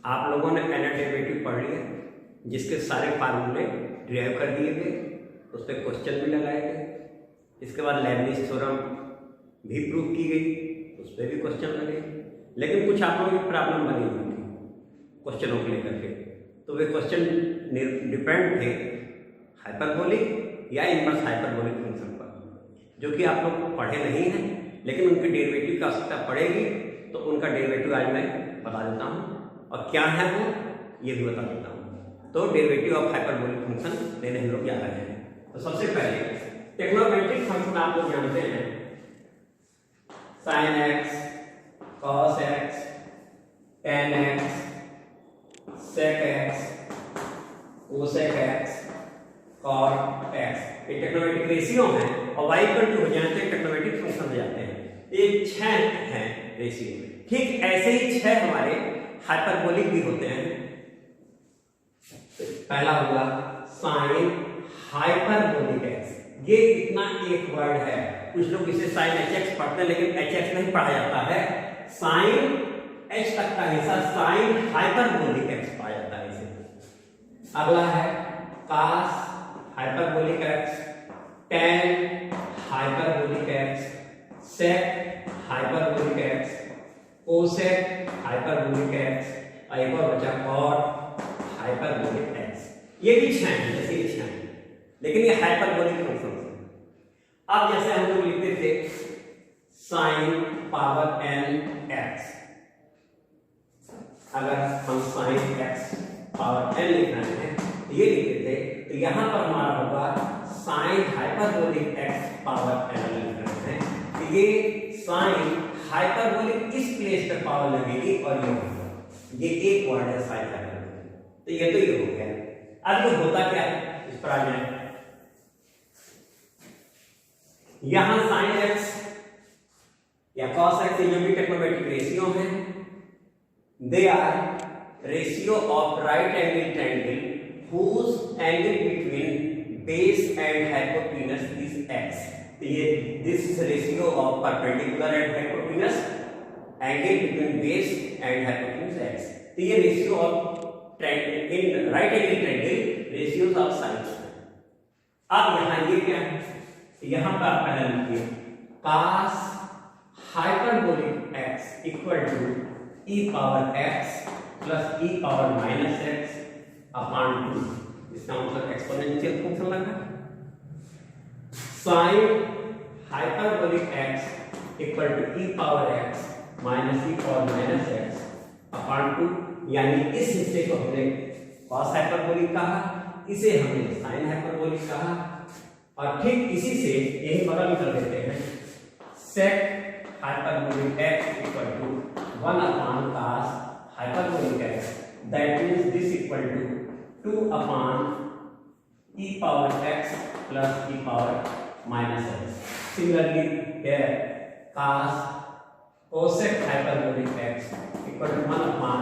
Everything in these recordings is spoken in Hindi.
आप लोगों ने nth डेरिवेटिव पढ़ लिया, जिसके सारे फार्मूले डिराइव कर दिए गए, उस पर क्वेश्चन भी लगाए गए। इसके बाद लेबनिज थ्योरम भी प्रूव की गई, उस पर भी क्वेश्चन लगे। लेकिन कुछ आप लोगों की प्रॉब्लम बनी हुई थी क्वेश्चनों को लेकर के, तो वे क्वेश्चन डिपेंड थे हाइपरबोलिक या इनवर्स हाइपरबोलिक फंक्शन पर, जो कि आप लोग पढ़े नहीं हैं, लेकिन उनके डेरिवेटिव की आवश्यकता पड़ेगी। तो उनका डेरिवेटिव आज मैं बता देता हूँ, और क्या है वो ये भी बता देता हूँ। तो डेरिवेटिव ऑफ हाइपरबोलिक फंक्शन लेने हम लोग जा रहे हैं। तो सबसे पहले ट्रिग्नोमेट्रिक फंक्शन आप लोग जानते हैं, sin x, cos x, tan x, sec x, cosec x, cot x, ये ट्रिग्नोमेट्रिक रेशियो हैं और y इक्वल टू हो जाए तो ट्रिग्नोमेट्रिक फंक्शन हो जाते हैं। ये 6 हैं रेशियो। ठीक ऐसे ही 6 हमारे हाइपरबोलिक भी होते हैं। पहला होगा साइन हाइपरबोलिक x, ये इतना एक वर्ड है, कुछ लोग इसे साइन hx पढ़ते हैं, लेकिन hx नहीं पढ़ा जाता है, साइन h तक का हिस्सा साइन हाइपरबोलिक x पाया जाता है इसे। अगला है cos hyperbolic x, tan hyperbolic x, sec hyperbolic x, cosec hyperbolic x, और एक और बचा cot हाइपरबोलिक x। ये भी 6 हैं, जैसे ये 6 हैं, लेकिन ये हाइपरबोलिक फंक्शन है। अब जैसे हम लोग लिखते थे sin पावर n x, अगर हम sin x पावर n लिख रहे हैं तो ये लिखते थे, तो यहां पर हमारा होगा sin hyperbolic x power n लिख रहे हैं, तो ये sin हाइपरबोलिक इस प्लेस पर पावर लगेगी और ये होगा, ये एक वर्ड है sin हाइपरबोलिक। तो ये हो गया। अब ये होता क्या है, इस पर आ जाए। यहां sin x या cos x जो भी ट्रिग्नोमेट्रिक रेशियो हैं, they are ratio of right angle triangle whose angle between base and hypotenuse is x। तो ये this is ratio of perpendicular and hypotenuse angle between base and hypotenuse x। तो ये ratio of triangle in right angle triangle ratios of sides. अब यहां ये क्या है, यहां पर आप पहले लिखिए cos hyperbolic x equal to e power x plus e power minus x upon 2। इसका मतलब एक्सपोनेंशियल फंक्शन लगा। sin hyperbolic x equal to e power x minus e power minus x upon 2, यानी इस हिस्से को हमने cos हाइपरबोलिक कहा, इसे हमने sin हाइपरबोलिक कहा, और ठीक इसी से यही बगल में कर देते हैं sec hyperbolic x equal to 1 upon cos hyperbolic x, that means this equal to 2 upon e power x plus e power minus x। Similarly here cos cosec hyperbolic x equal to 1 upon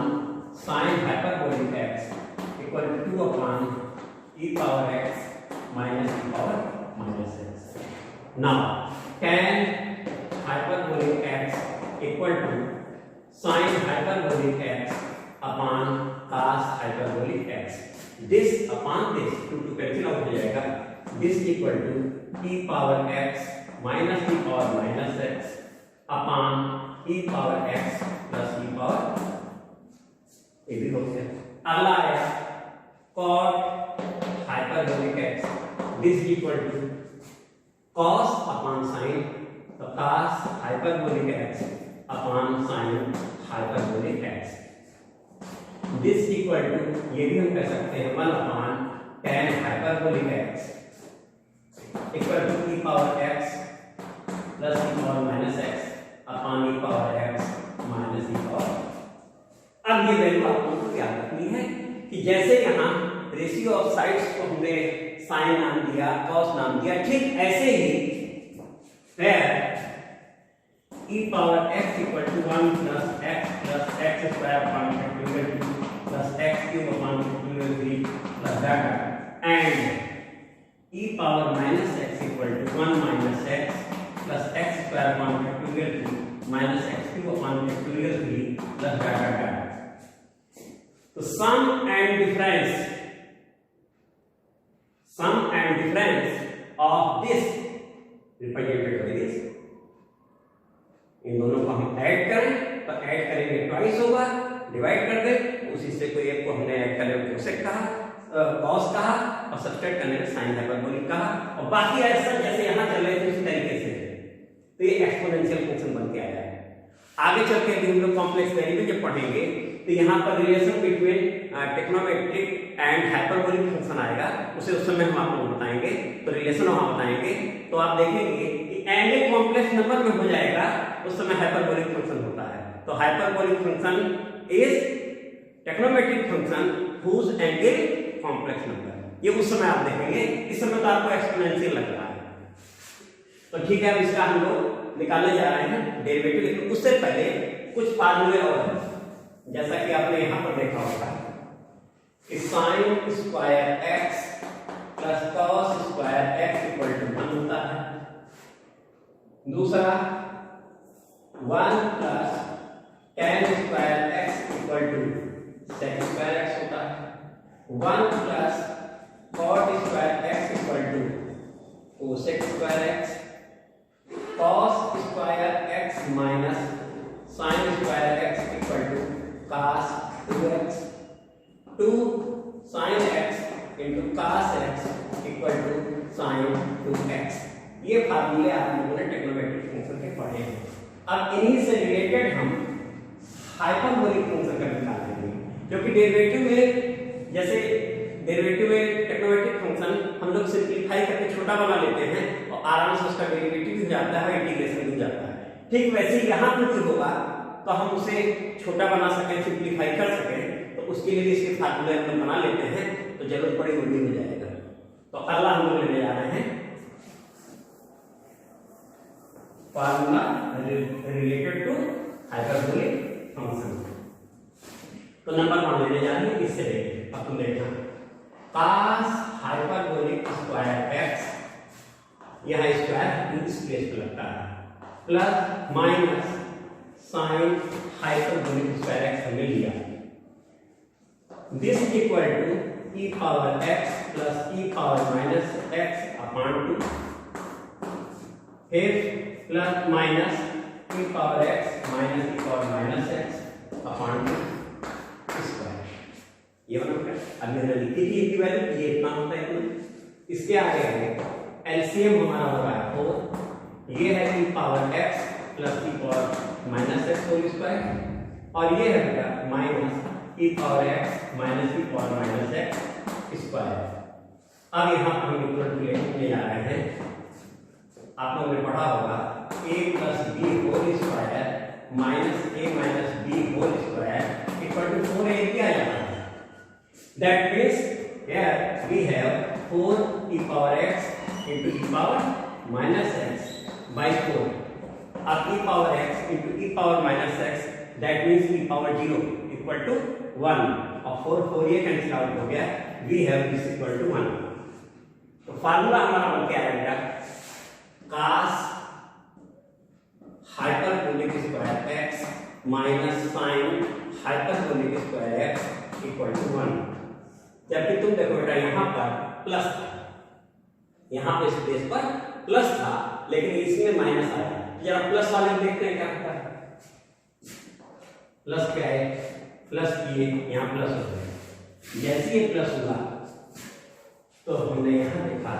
sin hyperbolic x equal to 2 upon e power x minus e power minus x. Now tan hyperbolic x equal to sin hyperbolic x upon cos hyperbolic x. This upon this to cancel out हो जाएगा। This equal to e power x minus e power minus x upon e power x plus e power, ये भी हो गया। अगला है cot hyperbolic x, this equal to cos upon sin, तो cos hyperbolic x upon sin hyperbolic x, this equal to, ये भी हम कह सकते हैं 1 upon tan hyperbolic x equal to e power x plus e power minus x upon e power x minus e power। अब ये वैल्यू आपको याद रखनी है कि जैसे यहाँ रेशियो ऑफ साइड्स को हमने साइन नाम दिया, कॉस नाम दिया, ठीक ऐसे ही e power x equal to 1 plus x square upon factorial 2 plus x cube upon factorial 3 plus that, and e power minus x equal to 1 minus x plus x square upon factorial 2 minus x cube upon factorial 3 plus that. तो sum and difference of this represented by this, इन दोनों को हम ऐड करें तो ऐड करेंगे ट्वाइस होगा, डिवाइड कर दें उस हिस्से को एक को हमने ऐड करने को कोसेक कहा, कॉस कहा और सब्ट्रैक्ट करने को साइन हाइपरबोलिक कहा और बाकी ऐसा जैसे यहाँ चल रहे थे उसी तरीके से तो ये एक्सपोनेंशियल फंक्शन बन के आया है। आगे चल के हम लोग कॉम्प्लेक्स डेरिवेटिव जब पढ़ेंगे तो यहाँ पर relation between trigonometric and hyperbolic function आएगा, उसे उस समय हम आपको बताएंगे। तो रिलेशन वहां बताएंगे तो आप देखेंगे कि एंगल कॉम्प्लेक्स नंबर में हो जाएगा उस समय हाइपरबोलिक फंक्शन होता है। तो hyperbolic function is trigonometric function whose angle complex number, ये उस समय आप देखेंगे। इस समय तो आपको एक्सपोनेंशियल लग रहा है। तो ठीक है, अब इसका हम लोग निकालने जा रहे हैं डेरिवेटिव, लेकिन उससे पहले कुछ फार्मूले और हैं। जैसा कि आपने यहां पर देखा होगा कि sin square x plus cos square x equal to 1 होता है। दूसरा 1 plus tan square x equal to sec square x होता है। 1 plus cot square x equal to cosec square x, cos square x minus sin square x equal to cos 2x, 2 sin x into cos x equal to sin 2x। ये फार्मूले आप लोगों ने ट्रिग्नोमेट्रिक फंक्शन के पढ़े हैं। अब इन्हीं से रिलेटेड हम हाइपरबोलिक फंक्शन का निकालेंगे, क्योंकि डेरिवेटिव में जैसे डेरिवेटिव में ट्रिग्नोमेट्रिक फंक्शन हम लोग सिंपलीफाई करके छोटा बना लेते हैं और आराम से उसका डेरिवेटिव भी हो जाता है, इंटीग्रेशन भी हो जाता है। ठीक वैसे यहाँ पर भी होगा तो हम उसे छोटा बना सकें, सिंपलीफाई कर सकें, तो उसके लिए इसके फार्मूले हम लोग बना लेते हैं तो जरूरत पड़ी वो भी हो जाएगा। तो अगला हम लोग लेने जा रहे हैं formula related to hyperbolic function. तो नंबर 1 लेने जा रहे हैं, इससे लेके अब तुम देखना cos हाइपरबोलिक स्क्वायर x, यह स्क्वायर इस प्लेस पे लगता है, plus minus sin hyperbolic square x हमने लिया। This is equal to e power x plus e power minus x upon 2, फिर plus minus e power x minus e power minus x upon 2 square. ये मतलब अब मैंने लिखी थी इसकी वैल्यू, ये इतना होता है इतना। इसके आगे आगे एलसीएम हमारा हो रहा है 4, ये है e power x plus e power minus x whole square और ये है बेटा minus e power x minus e power minus x square. अब यहाँ पर हम इक्वल टू लेने जा रहे हैं। आप लोगों ने पढ़ा होगा a plus B whole square minus a minus B whole square equal to 4a किया जाता है। That means here we have 4 e power x into e power minus x by 4। अब e power x into e power minus x that means e power 0 equal to 1 और 4 ये कैंसिल आउट हो गया, we have this equal to 1। तो फार्मूला हमारा बन के आएगा cos hyperbolic square x minus sin hyperbolic square x equal to 1। जबकि तुम देखो बेटा यहाँ पर प्लस था, यहाँ पे इस प्लेस पर प्लस था लेकिन इसमें माइनस आया। जरा प्लस वाले देखते हैं क्या होता है। प्लस क्या है, प्लस किए यहाँ प्लस हो गया। जैसे ये प्लस हुआ तो हमने यहाँ देखा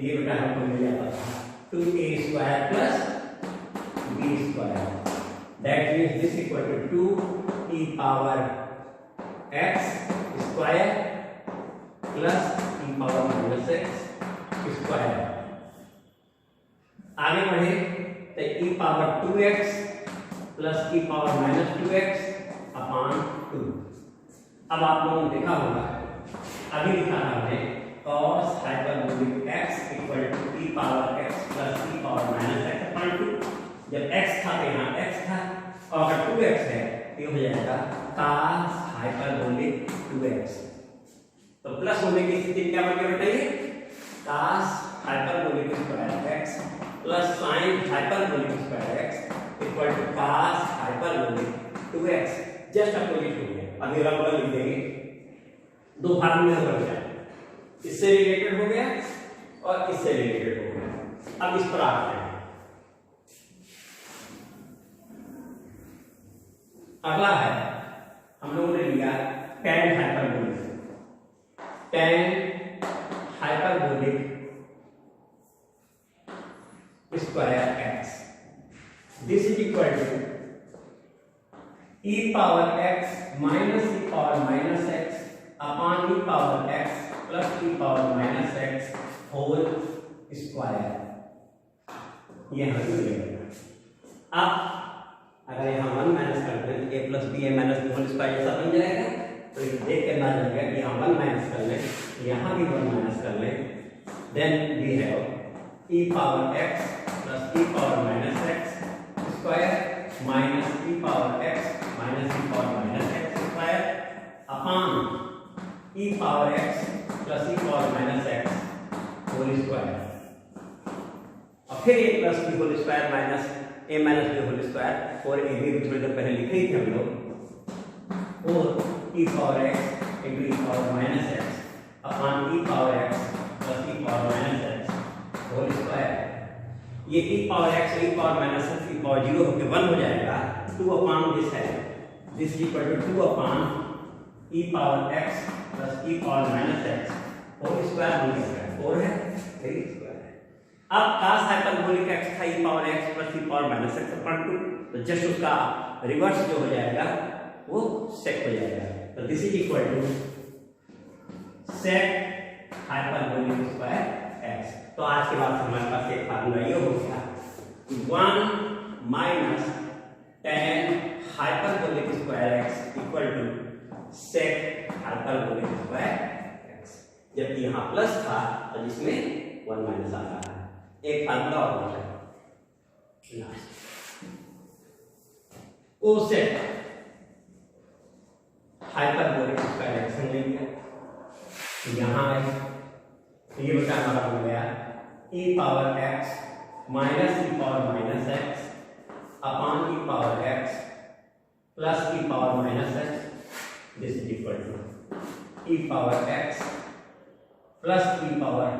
ये बेटा हमको मिल जाता था 2a square plus b square, that means this equal to 2 e power x square plus e power minus x square. आगे बढ़े तो e power 2x plus e power minus 2x upon 2। अब आप लोगों ने देखा होगा अभी लिखा हमने cos hyperbolic x equal to e power x plus e power minus x upon 2। जब x था तो यहाँ x था और अगर 2x है तो ये हो जाएगा cos हाइपरबोलिक 2x। तो प्लस होने की स्थिति क्या बन गई बताइए, cos hyperbolic square x plus sin hyperbolic square x equal to cos hyperbolic 2x। Just opposite हो गया। अभी अगला लिख देंगे दो फार्मूले बन जाए, इससे रिलेटेड हो गया और इससे रिलेटेड हो गया। अब इस पर आते हैं। अगला है, हम लोगों ने लिया tan hyperbolic. tan hyperbolic square x, this is equal to e power x minus e power minus x upon e power x plus e power minus x whole square. ये हमें मिलेगा। अब अगर यहाँ 1 माइनस करते हैं a plus B A minus B whole square जैसा बन जाएगा। तो ये देख के अंदाजा लग गया कि यहाँ 1 माइनस कर लें, यहाँ भी 1 माइनस कर लें, then we have e power x plus e power minus x square minus e power x minus e power minus x square upon e power x plus e power minus x whole square, और फिर a plus b whole square minus a minus b whole square, और a भी थोड़ी देर पहले लिखे ही थे हम लोग, और e power x into e power minus x upon e power x plus e power minus x whole square. ये e power x e power minus x e power 0 होकर 1 हो जाएगा। 2 अपॉन दिस है, this is equal to 2 upon e power x plus e power minus x whole square बन जाएगा, और है 3 स्क्वायर है। अब cos हाइपरबोलिक x था e power x plus e power minus x upon 2, तो जस्ट उसका रिवर्स जो हो जाएगा वो sec हो जाएगा। तो this is equal to sec hyperbolic square x। तो आज के बाद हमारे पास एक फार्मूला ये हो गया 1 minus tan hyperbolic square x equal to sec hyperbolic square x, जबकि यहाँ प्लस था तो जिसमें 1 माइनस आ रहा है। एक फार्मूला और होता है कोसेक हाइपरबोलिक स्क्वायर x हम लेंगे, यहाँ है ये बेटा हमारा हो गया e power x minus e power minus x upon e power x plus e power minus x, this is equal to e power x plus e power,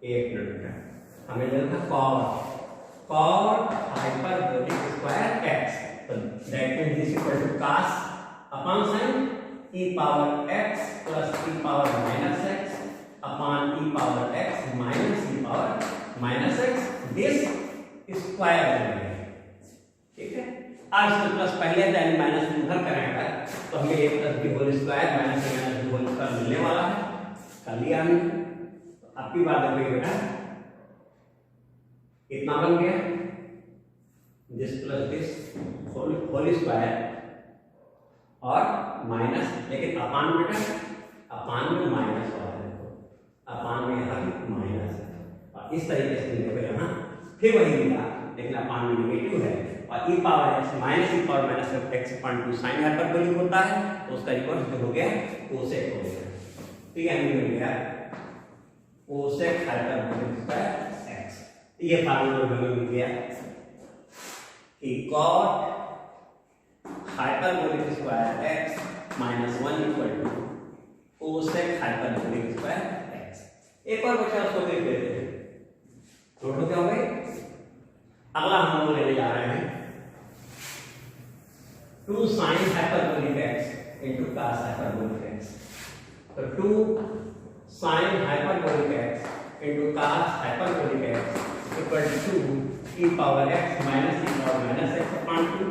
एक मिनट हमें लेना cot हाइपरबोलिक स्क्वायर x, तो that means this equal to cos upon sin e power x plus e power minus x upon e power x minus e power minus x, this square बनेगा। ठीक है, आज से प्लस पहले देन माइनस में उधर करेंगे तो हमें a plus b whole square minus a minus b whole square मिलने वाला है। कर लिया हमने, तो आपकी बात है बेटा इतना बन गया, this plus this whole square और माइनस, लेकिन अपान बेटा अपान में माइनस और है, अपान में यहाँ माइनस है, और इस तरीके से देखो यहाँ फिर वही मिला, लेकिन अपान में नेगेटिव है, और e power x minus e power minus x upon 2 sine hyperbolic होता है, तो उसका रिवर्स जो हो गया कोसेक हो गया। तो ये हमें मिल गया कोसेक हाइपरबोलिक स्क्वायर x। ये फार्मूला हमें मिल गया कि cot hyperbolic square x minus 1 equal to cosec hyperbolic square x। एक और बच्चा उसको देख लेते हैं, नोट हो क्या हो गई। अगला हम लोग लेने जा रहे हैं 2 sin hyperbolic x into cos hyperbolic x। तो 2 sin hyperbolic x into cos hyperbolic x equal to 2 e power x minus e power minus x upon 2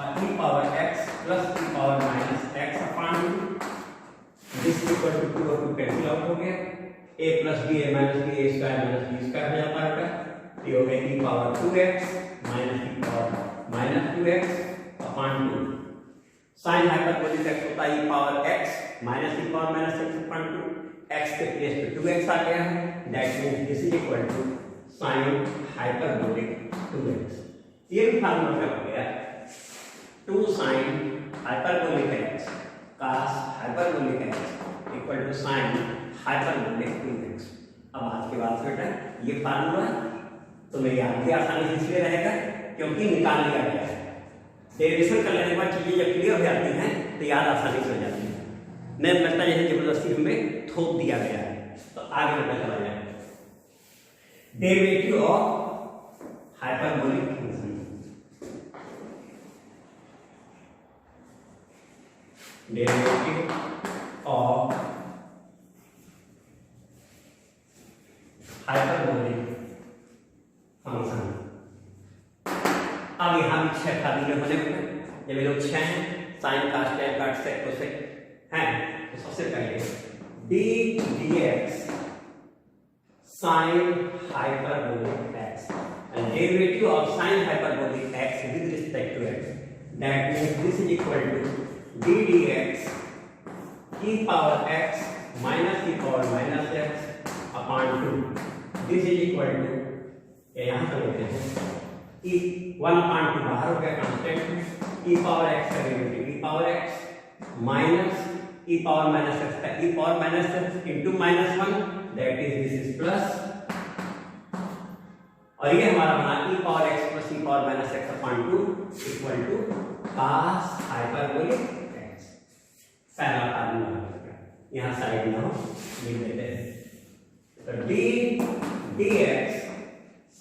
और e power x plus e power minus x upon 2, this equal to 2 और 2 कैंसिल आउट हो गया, a plus b a minus b a square minus b square हो जाता है, ये हो गया e power 2x minus e power minus 2x upon 2। Sine hyperbolic x होता है e power x minus e power minus x upon 2, x के प्लेस पे 2x आ गया है, that means this is equal to sine hyperbolic 2x। ये भी फार्मूला हो गया 2 sin hyperbolic x cos hyperbolic x equal to sin hyperbolic 2x। अब आज के बाद बेटा ये फार्मूला तो मेरी याद भी आसानी से इसलिए रहेगा क्योंकि निकाल लिया गया है, डेरिवेशन कर लेने के बाद चीजें जब क्लियर हो जाती हैं तो याद आसानी से हो जाती है। नहीं लगता जैसे जबरदस्ती हमें थोप दिया गया है। तो आगे बढ़ते चला जाए। Derivative of hyperbolic function, derivative of hyperbolic function. अब यहाँ भी 6 फार्मूले होने होंगे। जब ये लोग 6 हैं, साइन कास टेन काट सेक कोसेक हैं, तो सबसे पहले D dx sin hyperbolic x and derivative of sin hyperbolic x with respect to x, that means this is equal to d dx e power x minus e power minus x upon 2. This is equal to, यहाँ पर लेते हैं e 1/2 बाहर हो गया कांस्टेंट, e पावर x का derivative e power x minus e power minus x का e power minus x into -1, that is this is plus, और ये हमारा बना e power x plus e power minus x upon 2 equal to cos hyperbolic x। पहला फार्मूला हो गया, यहाँ साइड में हो लिख देते हैं। तो d dx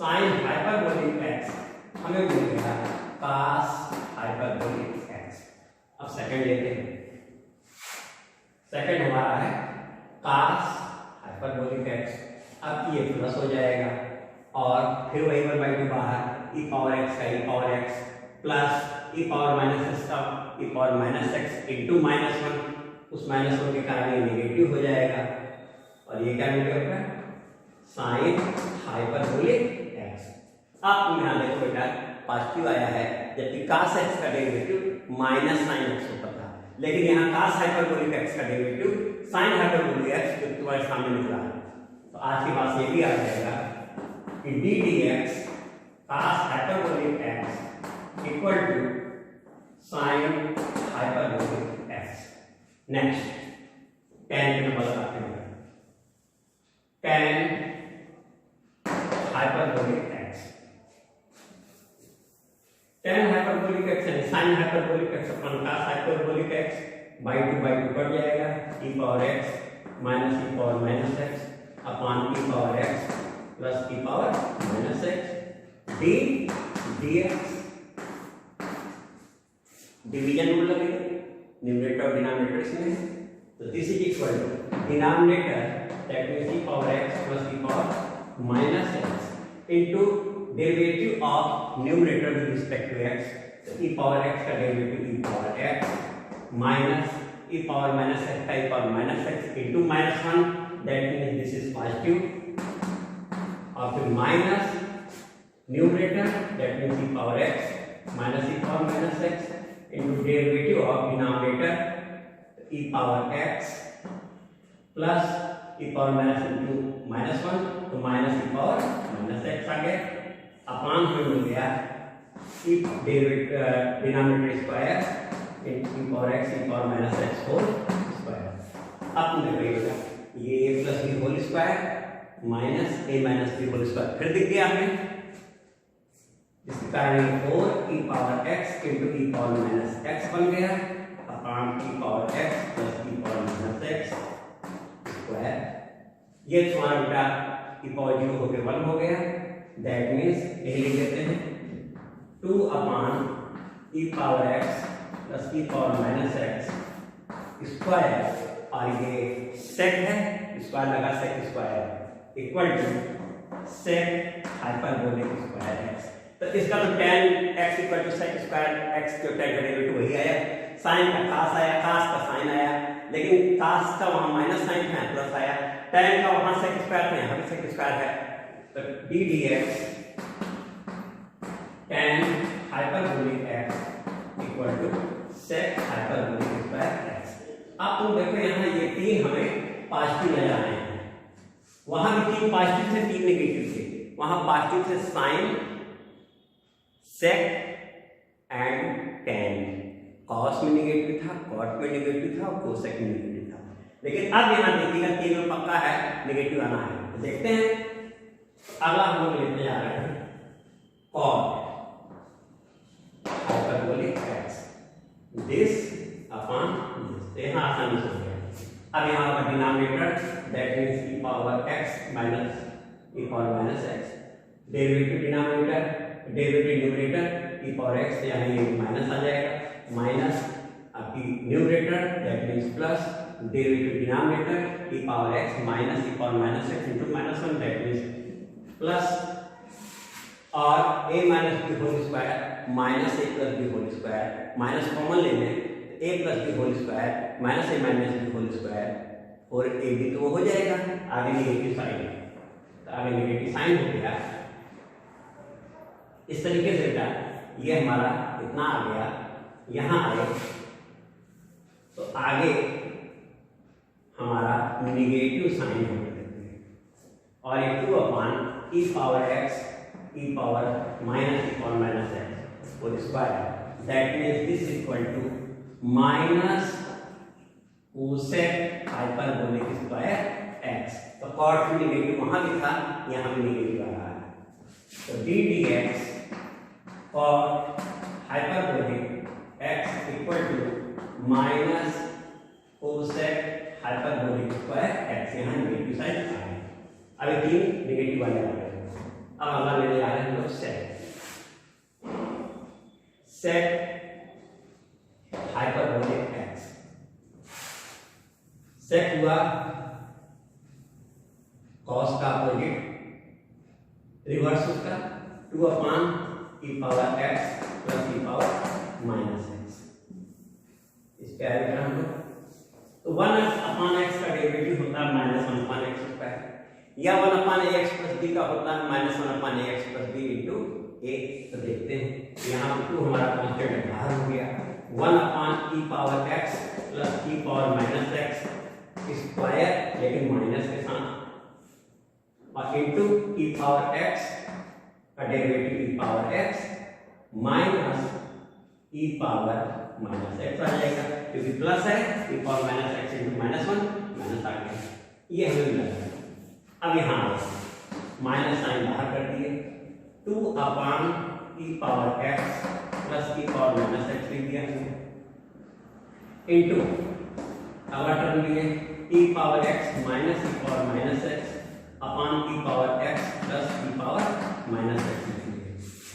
sin hyperbolic x हमें मिल गया cos hyperbolic x। अब सेकंड लेते हैं। सेकंड हमारा है cos hyperbolic x। अब ये प्लस हो जाएगा और फिर वही 1/2 बाहर, e पावर x का e power x plus e power minus x का e power minus x into -1, उस -1 के कारण ये नेगेटिव हो जाएगा और ये क्या मिल गया साइन हाइपरबोलिक x। अब तुम यहाँ देखो बेटा पॉजिटिव आया है, जबकि cos x का डेरिवेटिव माइनस साइन x होता था, लेकिन यहाँ cos हाइपरबोलिक x का डेरिवेटिव साइन हाइपरबोलिक x जो तुम्हारे सामने निकला है। तो आज की बात ये भी आ जाएगा कि d dx cos hyperbolic x equal to sine hyperbolic x। Next tan के नंबर लगाते हैं। tan hyperbolic x, tan hyperbolic x यानी sin hyperbolic x upon cos hyperbolic x by 2 cut जाएगा, e power x minus e power minus x upon e power x plus e power minus x d dx। Division rule लगेगा, न्यूमरेटर और डिनोमिनेटर इसमें, तो this is equal to denominator that means e power x plus e power minus x into derivative of numerator with respect to x, तो e पावर x का derivative e power x minus e power minus x का e power minus x into -1, that means this is positive और फिर minus numerator that means e power x minus e power minus x into derivative of denominator e power x plus e power minus into -1, तो minus e power minus x आ गया अपॉन में मिल गया e denominator square e power x e power minus x whole square. अब तुम देखिएगा ये a plus b whole square minus a minus b whole square फिर दिख गया हमें, इसके कारण 4 e power x into e power minus x बन गया upon e power x plus e power minus x square. ये तुम्हारा बेटा e पावर 0 होकर 1 हो गया, दैट मींस यही लिख देते हैं 2 upon e power x plus e power minus x square, और ये सेक है स्क्वायर लगा sec square equal to sec hyperbolic square x। तो इसका तो tan x equal to sec square x जो tan का डेरिवेटिव वही आया, साइन का cos आया, cos का साइन आया, लेकिन cos का वहां माइनस साइन है प्लस आया, tan का वहां सेक स्क्वायर है यहाँ भी सेक स्क्वायर है, तो d dx tan hyperbolic x equal to sec hyperbolic square x। अब तुम देखो यहाँ ये 3 हमें पॉजिटिव नजर आए हैं, वहां भी 3 पॉजिटिव थे 3 नेगेटिव थे, वहां पॉजिटिव थे sine sec and tan, cos में नेगेटिव था, cot में नेगेटिव था और कोसेक में नेगेटिव था, लेकिन अब यहाँ देखिएगा 3 में पक्का है नेगेटिव आना है। तो देखते हैं अगला हम लोग लेते जा रहे हैं cot hyperbolic this upon this, तो यहाँ आसानी से हो गया। अब यहाँ पर denominator that means e power x minus e power minus x, derivative denominator derivative numerator e power x, यहाँ ये माइनस आ जाएगा, माइनस आपकी numerator that means plus derivative denominator e power x minus e power minus x into minus one that means plus, और a minus B whole square minus A plus B whole square, minus common ले लें तो a plus B whole square minus a minus B whole square, और ए बी तो हो जाएगा, आगे नेगेटिव साइन, तो आगे नेगेटिव साइन हो गया। इस तरीके से बेटा ये हमारा इतना आ गया, यहाँ आए तो आगे हमारा नेगेटिव साइन हो गया, और ये 2 upon e power x e power minus e power minus x whole square, that means this equal to minus cosec hyperbolic square x. तो कॉट नेगेटिव वहां भी था, यहाँ भी नेगेटिव आ रहा है, तो डी डी एक्स और hyperbolic x equal to minus cosec hyperbolic square x, यहाँ नेगेटिव साइन आ गया। अभी 3 नेगेटिव वाले आ गए। अब अगला लेने आ रहे हैं हम लोग सेक हाइपरबोलिक एक्स। सेक हुआ कॉस का अपोजिट, रिवर्स उसका 2 upon e power x plus e power minus x. इस पे आएगा हम लोग, तो 1 अपॉन एक्स का डेरिवेटिव होता है माइनस 1 अपॉन एक्स स्क्वायर, या 1 अपॉन ए एक्स प्लस बी का होता है माइनस 1 अपॉन ए एक्स प्लस बी इंटू ए। तो देखते हैं यहाँ पर 2 हमारा कांस्टेंट बाहर हो गया, 1 upon e power x plus e power minus x square, लेकिन माइनस के साथ, और इंटू ई पावर एक्स का derivative e power x minus e power minus x आ जाएगा, क्योंकि प्लस है, e power minus x into minus 1 minus आ गया, ये हमें मिला। अब यहाँ माइनस साइन बाहर कर दिए, 2 upon e power x plus e power minus x लिख दिया इंटू अगला टर्म लिए ई power x minus e power minus x upon e power x plus e power minus x लिख दिए।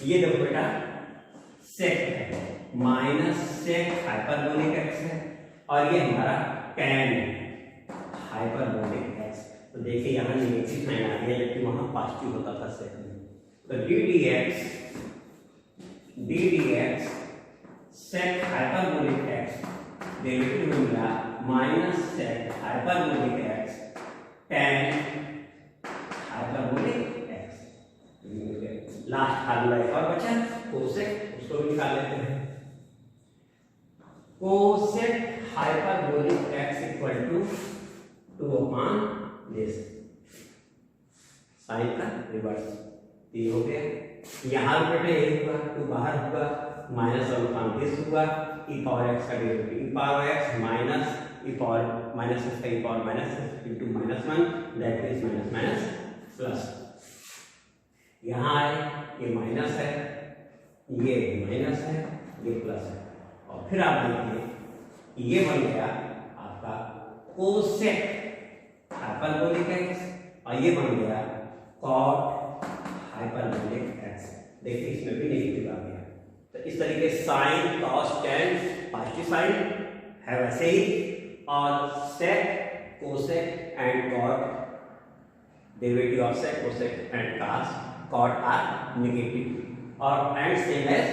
ये देखो बेटा सेक है, माइनस सेक हाइपरबोलिक एक्स है, और ये हमारा टैन हाइपरबोलिक एक्स। तो देखिए यहाँ नेगेटिव साइन आ गया, जबकि वहां पॉजिटिव होता था सेक में। तो d d x sec hyperbolic x derivative में मिला minus sec hyperbolic x tan hyperbolic x. Last formula एक और बचा कोसेक, उसको भी निकाल लेते हैं। Cosec hyperbolic x equal to 2 upon this sine का रिवर्स, ये हो गया। यहाँ बेटे ये हुआ, 2 बाहर हुआ, माइनस 1 अपॉन दिस हुआ, ई पावर एक्स का derivative e power x minus e power minus x का e power minus x into minus 1 that means minus minus plus. यहाँ आए, ये माइनस है, ये माइनस है, ये प्लस है, और फिर आप देखिए ये बन गया आपका कोसेक हाइपरबोलिक एक्स, और ये बन गया कॉट हाइपरबोलिक एक्स। देखिए इसमें भी नेगेटिव आ गया। तो इस तरीके sine cos tan positive sine है वैसे ही, और sec cosec and cot derivative of sec cosec and cos cot are negative, और and same as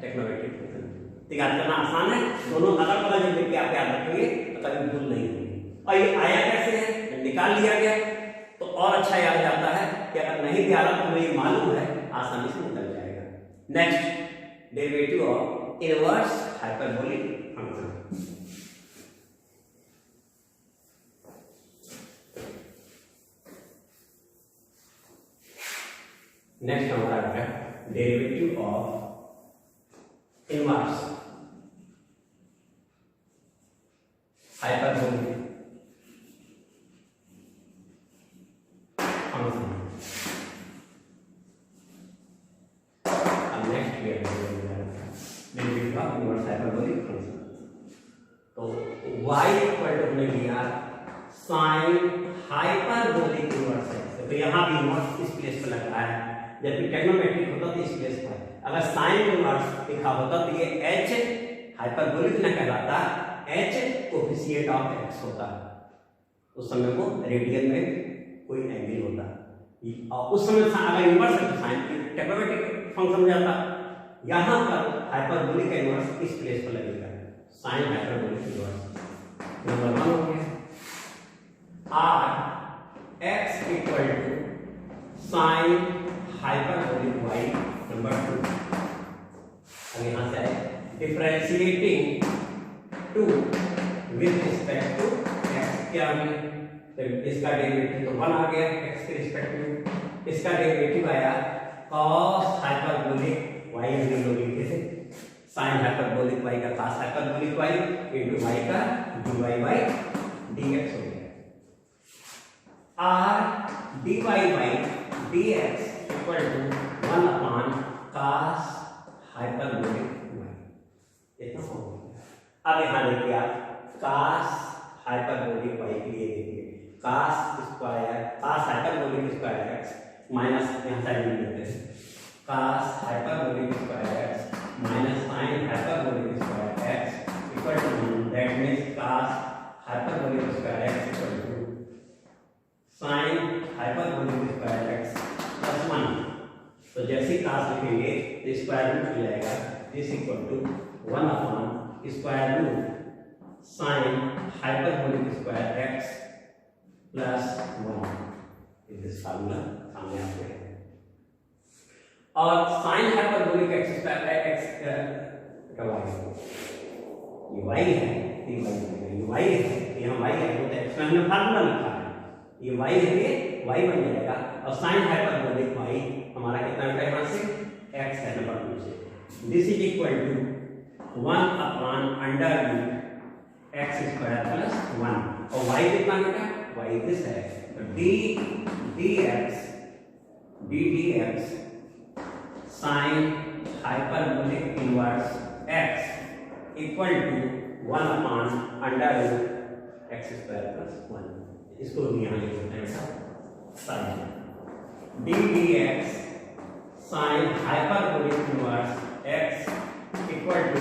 trigonometric function. याद करना आसान है, दोनों अलग अलग जब लेके आप याद रखेंगे तो कभी भूल नहीं होगी। और ये आया कैसे है, निकाल लिया गया तो और अच्छा याद जाता है कि अगर नहीं भी आ रहा तो हमें ये मालूम है, आसानी से निकल जाएगा। Next derivative of inverse hyperbolic function. Next हमारा है derivative of inverse hyperbolic function. अब next derivative of inverse hyperbolic function. तो y इक्वल टू हमने लिया साइन हाइपरबोलिक इनवर्स एक्स। तो यहाँ भी इनवर्स इस प्लेस पर लग रहा है, जबकि ट्रिग्नोमेट्रिक होता तो इस प्लेस पर। अगर साइन इनवर्स लिखा होता तो ये h हाइपरबोलिक न कहलाता, h कोफिशिएंट ऑफ x होता। उस समय वो रेडियन में कोई एंगल होता, और उस समय अगर इनवर्स है तो साइन ट्रिग्नोमेट्रिक फंक्शन हो जाता। यहाँ पर हाइपरबोलिक का इनवर्स इस प्लेस पर लगेगा, साइन हाइपरबोलिक इनवर्स। नंबर 1 हो गया। r x equal to sine hyperbolic y। Number 2, अब यहाँ से differentiating 2 with respect to x क्या है, तो इसका डेरिवेटिव तो 1 आ गया x के रिस्पेक्ट में, इसका डेरिवेटिव आया cos हाइपरबोलिक y हम लोग लिखे थे, sin हाइपरबोलिक y का cos hyperbolic y into y का dy by dx हो गया। r dy by dx equal to 1 upon cos hyperbolic y, इतना हो गया। अब यहाँ देखिए आप cos हाइपरबोलिक y के लिए देखिए cos square cos hyperbolic square x माइनस यहाँ साइड में लेते हैं cos hyperbolic square x minus sin hyperbolic square x equal to 1, that means cos hyperbolic square x equal to sin hyperbolic square x plus 1। तो जैसे cos लिखेंगे तो स्क्वायर रूट मिल जाएगा, this equal to 1 upon square root sin hyperbolic square x plus 1। This formula सामने आ गया। और sin hyperbolic x square x का y है, ये y है, यहाँ y है, तो x में हमने फार्मूला लिखा है, ये y है, ये y बन जाएगा। और sin हाइपरबोलिक y हमारा कितना है यहाँ से x है नंबर 2 से। This is equal to 1 upon under root x square plus 1, और y कितना बेटा, y दिस है, तो dx sin hyperbolic inverse x equal to 1 upon under root x square plus 1। इसको यहाँ लिख देते हैं sin dx sin hyperbolic inverse x equal to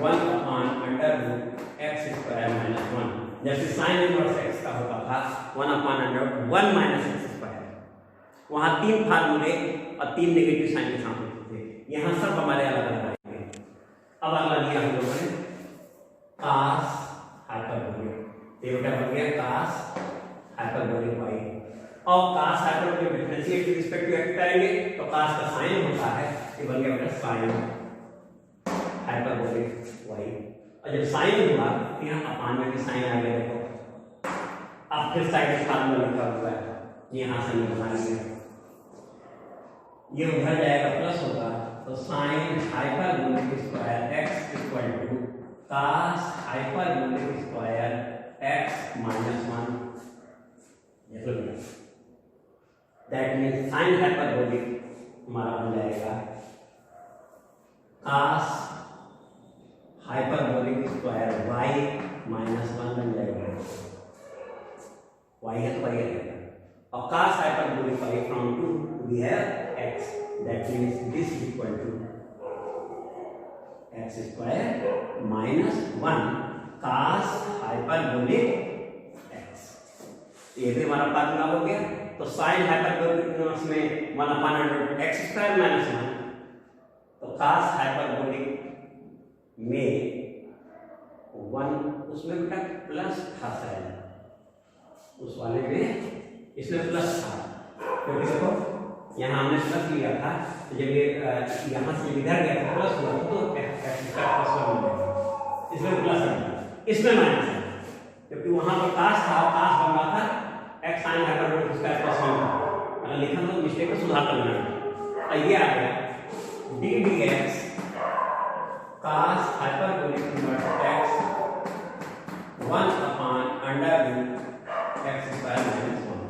1 upon under root x square minus 1। जैसे sin इनवर्स x का होता था 1 upon under 1 minus x square, वहाँ 3 फार्मूले और 3 नेगेटिव साइन के सामने थे, यहाँ सब हमारे अलग अलग आएंगे। अब अगला दिया हम लोगों ने cos हाइपरबोलिक, ये बेटा बन गया cos हाइपरबोलिक y, और cos hyperbolic differentiate with respect to x करेंगे तो cos का साइन होता है, ये बन गया बेटा sin हाइपरबोलिक y। और जब साइन हुआ तो यहाँ अपान में भी साइन आ गया, देखो अब फिर साइड में फार्मूला लिखा हुआ है, यहाँ से बना लिया, ये उधर जाएगा प्लस होगा, तो sine hyperbolic square x equal to cos hyperbolic square x minus 1। That means sine hyperbolic हमारा बन जाएगा cos hyperbolic square y minus 1 बन जाएगा, y है तो y रहेगा, और cos hyperbolic y from 2 we have x, that means this is equal to x square minus 1 cos hyperbolic x। ये भी हमारा फार्मूला हो गया। तो sin हाइपरबोलिक में 1 upon under x square minus 1, तो cos हाइपरबोलिक में 1 उसमें बेटा प्लस था शायद, उस वाले में इसमें प्लस था, क्योंकि देखो यहाँ हमने प्लस लिया था, तो जब ये यहाँ से इधर गया तो प्लस हुआ, तो x का प्लस 1 हो जाएगा, इसमें प्लस है, इसमें माइनस है, क्योंकि वहाँ पर cos था, cos बन रहा था x sin hyperbolic square plus 1 था, अगर लिखा तो मिस्टेक को सुधार कर लेना। ये आ गया d dx cos hyperbolic inverse x 1 upon under root x square minus 1,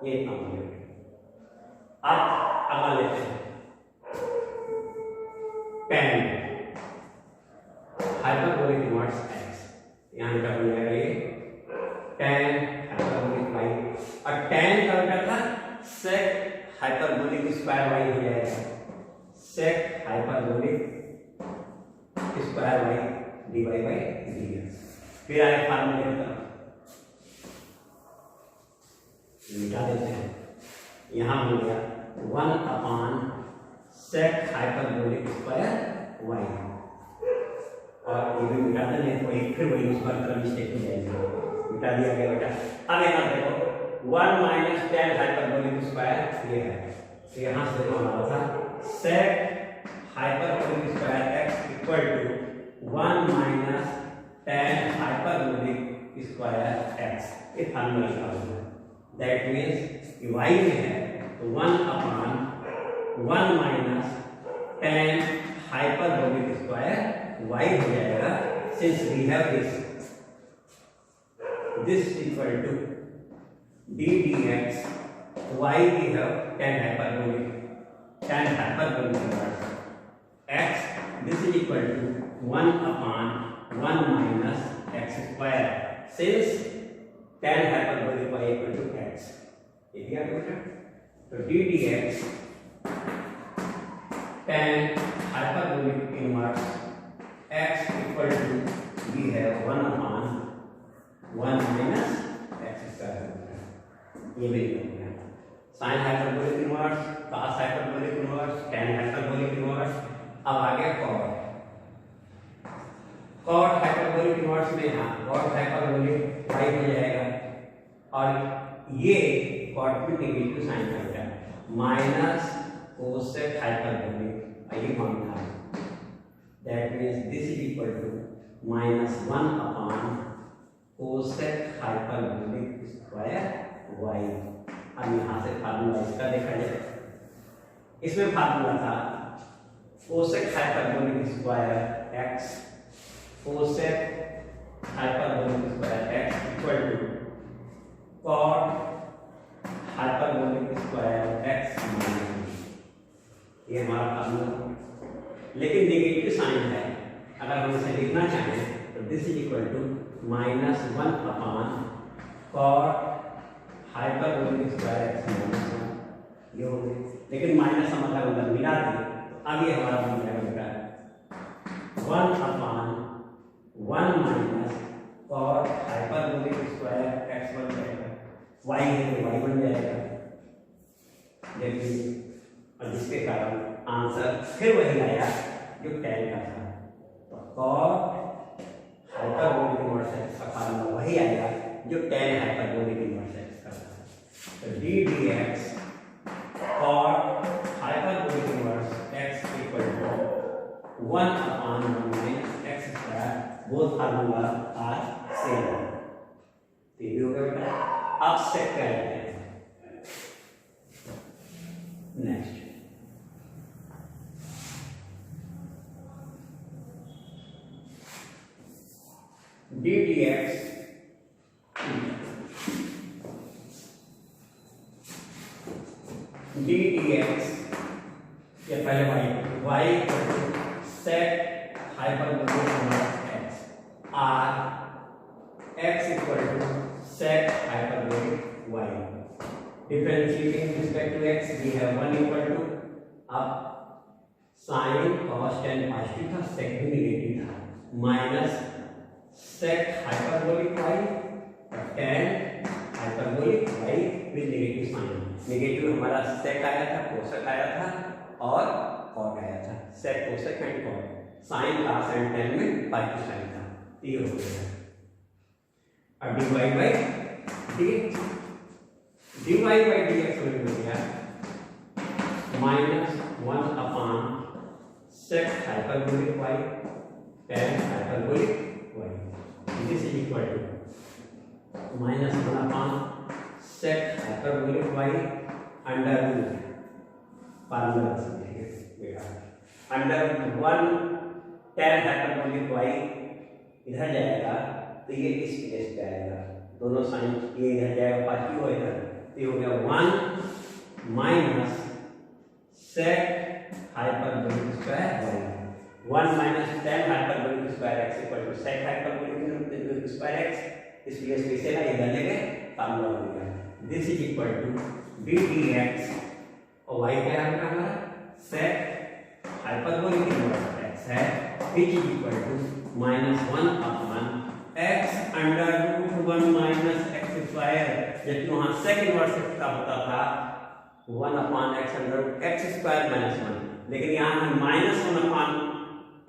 ये इतना हो गया। अब अगला लेते हैं tan hyperbolic hyperbolic inverse x, यहाँ क्या बन जाएगा ये tan हाइपरबोलिक वाई, और tan का क्या था sec हाइपरबोलिक स्क्वायर वाई हो जाएगा, sec hyperbolic square y dy by dx। फिर आए फार्मूले की तरफ, मिटा देते हैं, यहाँ हो गया 1 sec हाइपरबोलिक स्क्वायर वाई, और ये भी मिटा देंगे तो फिर वही उस पर तरफ मिस्टेक हो जाएगी, मिटा दिया गया बेटा। अब यहाँ देखो 1 माइनस tan हाइपरबोलिक स्क्वायर ये है, तो यहाँ से देखो हमारा था sec hyperbolic square x equal to 1 minus tan hyperbolic square x, ये फार्मूला का होगा। दैट मीन्स y में है तो 1 minus tan hyperbolic square y हो जाएगा, since we have this equal to d dx, y we have tan hyperbolic inverse x, this is equal to 1 minus x square, since tan hyperbolic y equal to x, ये दिया बेटा, तो d dx tan hyperbolic inverse x equal to we have 1 minus x square, ये भी हो गया sin hyperbolic inverse, cos hyperbolic inverse, tan hyperbolic inverse. अब आगे cot हाइपरबोलिक इनवर्स में यहाँ cot हाइपरबोलिक y हो जाएगा, और ये cot में नेगेटिव साइन आएगा, माइनस कोसेक हाइपरबोलिक, ये मान था, that means this is equal to -1 cosec hyperbolic square y। अब यहाँ से फार्मूला इसका देखा जाए, इसमें फार्मूला था cosec hyperbolic square x, cosec hyperbolic square x equal to cot hyperbolic square x minus, ये हमारा फार्मूला। लेकिन नेगेटिव साइन है, अगर हम इसे लिखना चाहें तो this is equal to -1 cot hyperbolic square x minus 1, ये हो गई, लेकिन माइनस का मतलब अंदर मिला दिए, तो अब ये हमारा बन जाएगा बेटा 1 minus cot hyperbolic square x बन जाएगा, y है तो y बन जाएगा, देखिए, और जिसके कारण आंसर फिर वही आया जो tan का था, तो कॉट हाइपरबोलिक इनवर्स x का फार्मूला वही आएगा जो tan हाइपरबोलिक इनवर्स x का था, तो d dx cot hyperbolic inverse x equal to 1 minus x square, both formula are same, तो ये हो गया बेटा। अब चेक कर लेते हैं नेक्स्ट, d dx ये पहले y sec hyperbolic inverse x, r x equal to sec hyperbolic y, differentiating with respect to x we have 1 equal to, अब sin cos tan पॉजिटिव था, sec भी नेगेटिव था, minus sec hyperbolic y tan hyperbolic y with negative sign, negative हमारा sec आया था, कोसेक आया था, और cot आया था, sec cosec and cot, sin cos and tan में पॉजिटिव साइन था, ये हो गया। अब dy बाई dx हो गया -1 sec hyperbolic y tan hyperbolic y, this is equal to -1 sec hyperbolic y under root, formula समझिए बेटा, अंडर 1 tan हाइपरबोलिक y इधर जाएगा तो ये इस प्लेस पे आएगा, दोनों साइन ये इधर जाएगा पॉजिटिव हो इधर, तो ये हो गया 1 minus sec hyperbolic square y, 1 minus tan hyperbolic square x equal to sec hyperbolic square x. इस प्लेस पे से ना ये डाल लेंगे, फार्मूला हो गया। This is equal to d d x और y क्या है हमारा sec हाइपरबोलिक इनवर्स एक्स है, which is equal to -1 upon x under root 1 minus x square. जबकि वहां sec इनवर्स एक्स का होता था 1 upon x under x square minus 1, लेकिन यहाँ हम -1 upon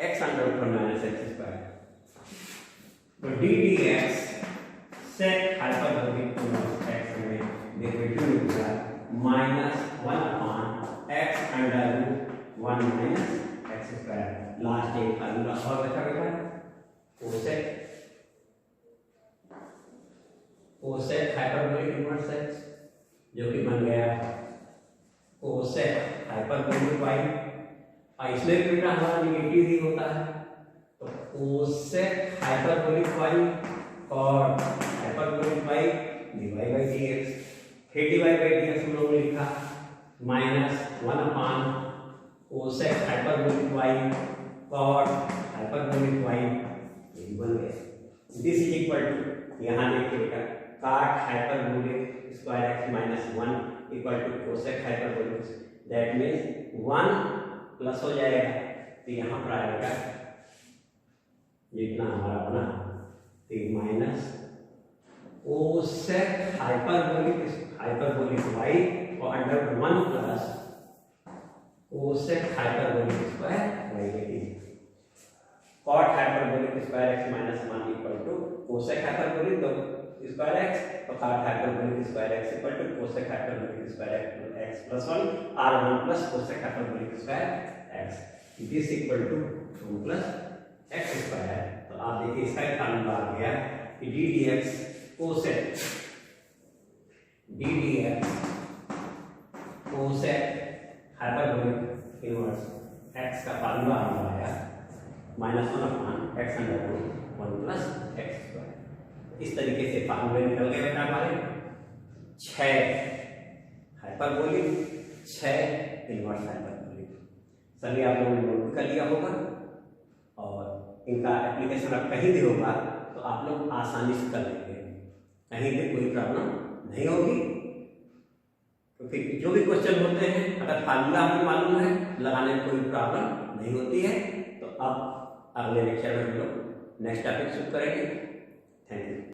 x under root 1 minus x square. तो d d x sec hyperbolic inverse x में डेरिवेटिव मिलेगा -1 upon x under root 1 minus x square. Last एक फार्मूला और बचा बेटा कोसेक हाइपरबोलिक इनवर्स एक्स, जो कि बन गया कोसेक हाइपरबोलिक वाई। और इसमें भी बेटा हमारा निगेटिव ही होता है, तो कोसेक हाइपरबोलिक वाई और hyperbolic y divide by d x. फिर डिवाइड बाई डी एक्स हम लोगों ने लिखा -1 अपॉन कोसेक हाइपरबोलिक वाई और हाइपरबोलिक वाई, ये बन गया। दिस इज इक्वल टू, यहाँ देखिए बेटा, cot hyperbolic square x minus 1 equal to cosec hyperbolic, that means 1 plus हो जाएगा, तो यहाँ पर आएगा जितना हमारा बना तो माइनस कोसेक हाइपरबोलिक वाई और under 1 plus cosec hyperbolic square y लेंगे। cot hyperbolic square x minus 1 equal to cosec hyperbolic तो स्क्वायर एक्स, तो cot hyperbolic square x equal to cosec hyperbolic square x plus 1 r1 plus cosec hyperbolic square x. This equal to 2 plus x square. तो आप देखिए इसका फार्मूला आ गया कि d d x cosec hyperbolic inverse x का फार्मूला हमारा आया -1 upon x under root 1 plus x square. इस तरीके से फार्मूले निकल गए बेटा हमारे 6 हाइपरबोलिक, 6 इनवर्स हाइपरबोलिक। सभी आप लोगों ने नोट कर लिया होगा और इनका एप्लीकेशन अब कहीं भी होगा तो आप लोग आसानी से कर लेंगे, कहीं भी कोई प्रॉब्लम नहीं होगी। तो फिर जो भी क्वेश्चन होते हैं अगर फार्मूला आपको मालूम है लगाने में कोई प्रॉब्लम नहीं होती है। तो अब अगले लेक्चर में हम लोग नेक्स्ट टॉपिक शुरू करेंगे। Thank you.